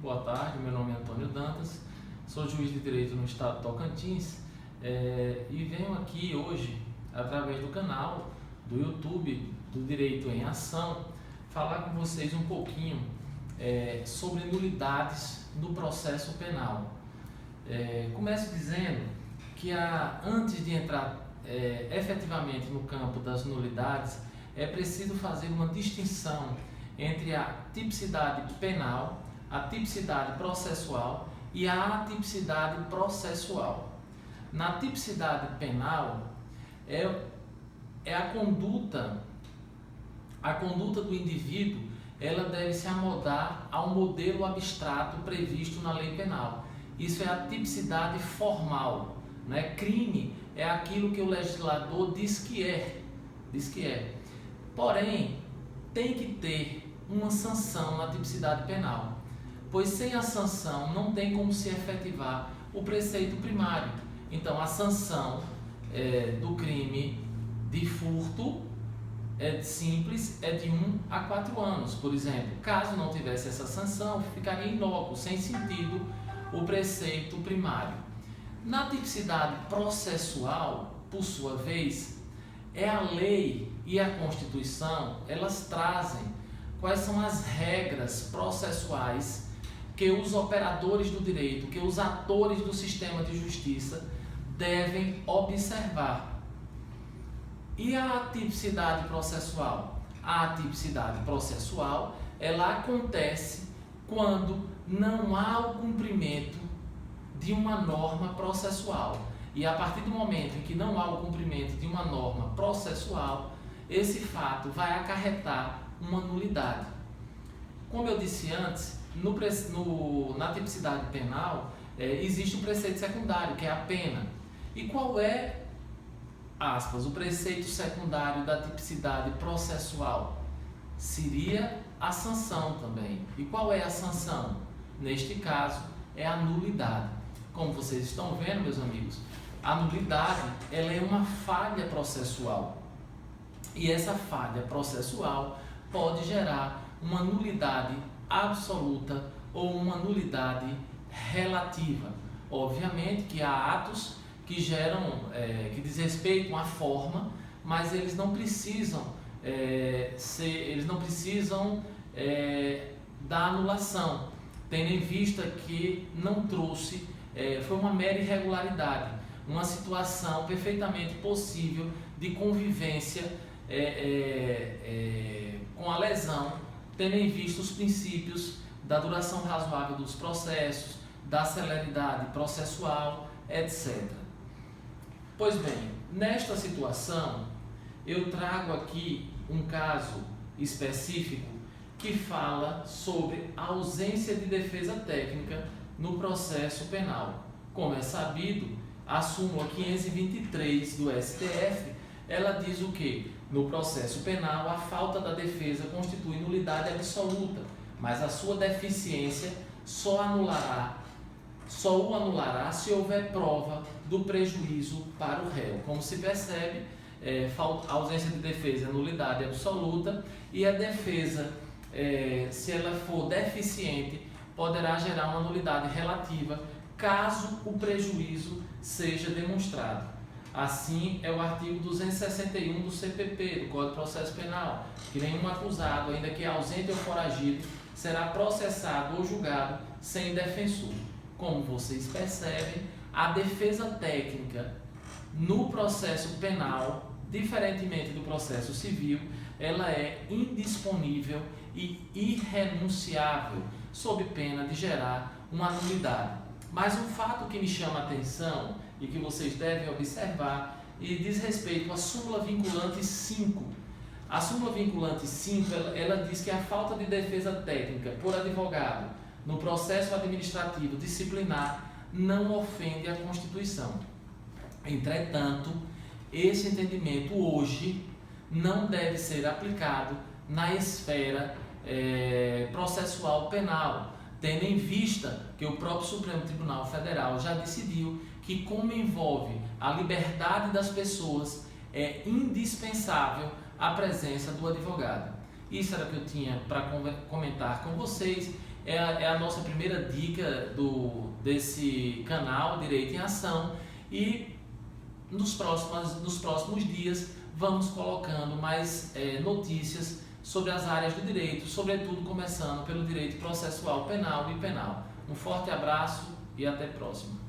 boa tarde, meu nome é Antônio Dantas, sou juiz de direito no estado de Tocantins e venho aqui hoje, através do canal do YouTube do Direito em Ação, falar com vocês um pouquinho sobre nulidades no processo penal. Começo dizendo que antes de entrar efetivamente no campo das nulidades, é preciso fazer uma distinção entre a tipicidade penal, a tipicidade processual e a atipicidade processual. Na tipicidade penal é a conduta do indivíduo, ela deve se amoldar ao modelo abstrato previsto na lei penal. Isso é a tipicidade formal, né? Crime é aquilo que o legislador diz que é. Porém, tem que ter uma sanção na tipicidade penal, pois sem a sanção não tem como se efetivar o preceito primário. Então, a sanção do crime de furto simples é de 1 a 4 anos, por exemplo. Caso não tivesse essa sanção, ficaria inócuo, sem sentido, o preceito primário. Na tipicidade processual, por sua vez, é a lei e a Constituição, elas trazem quais são as regras processuais que os operadores do direito, que os atores do sistema de justiça devem observar. E a atipicidade processual? A atipicidade processual, ela acontece quando não há o cumprimento de uma norma processual. E a partir do momento em que não há o cumprimento de uma norma processual, esse fato vai acarretar uma nulidade. Como eu disse antes, na tipicidade penal existe um preceito secundário, que é a pena. E qual é, aspas, o preceito secundário da tipicidade processual? Seria a sanção também. E qual é a sanção? Neste caso, é a nulidade. Como vocês estão vendo, meus amigos, a nulidade ela é uma falha processual. E essa falha processual pode gerar uma nulidade absoluta ou uma nulidade relativa. Obviamente que há atos que que desrespeitam a forma, mas eles não precisam da anulação, tendo em vista que não trouxe, foi uma mera irregularidade, uma situação perfeitamente possível de convivência com a lesão, tendo em vista os princípios da duração razoável dos processos, da celeridade processual, etc. Pois bem, nesta situação, eu trago aqui um caso específico que fala sobre a ausência de defesa técnica no processo penal. Como é sabido, a súmula 523 do STF, ela diz o quê? No processo penal, a falta da defesa constitui nulidade absoluta, mas a sua deficiência só o anulará se houver prova do prejuízo para o réu. Como se percebe, a ausência de defesa é nulidade absoluta, e a defesa, se ela for deficiente, poderá gerar uma nulidade relativa caso o prejuízo seja demonstrado. Assim é o artigo 261 do CPP, do Código de Processo Penal, que nenhum acusado, ainda que ausente ou foragido, será processado ou julgado sem defensor. Como vocês percebem, a defesa técnica no processo penal, diferentemente do processo civil, ela é indisponível e irrenunciável, sob pena de gerar uma nulidade. Mas um fato que me chama a atenção e que vocês devem observar e diz respeito à súmula vinculante 5. A súmula vinculante 5, ela diz que a falta de defesa técnica por advogado no processo administrativo disciplinar não ofende a Constituição. Entretanto, esse entendimento hoje não deve ser aplicado na esfera processual penal, tendo em vista que o próprio Supremo Tribunal Federal já decidiu que, como envolve a liberdade das pessoas, é indispensável a presença do advogado. Isso era o que eu tinha para comentar com vocês. é a nossa primeira dica desse canal Direito em Ação, e nos próximos dias vamos colocando mais notícias sobre as áreas do direito, sobretudo começando pelo direito processual penal e penal. Um forte abraço e até a próxima.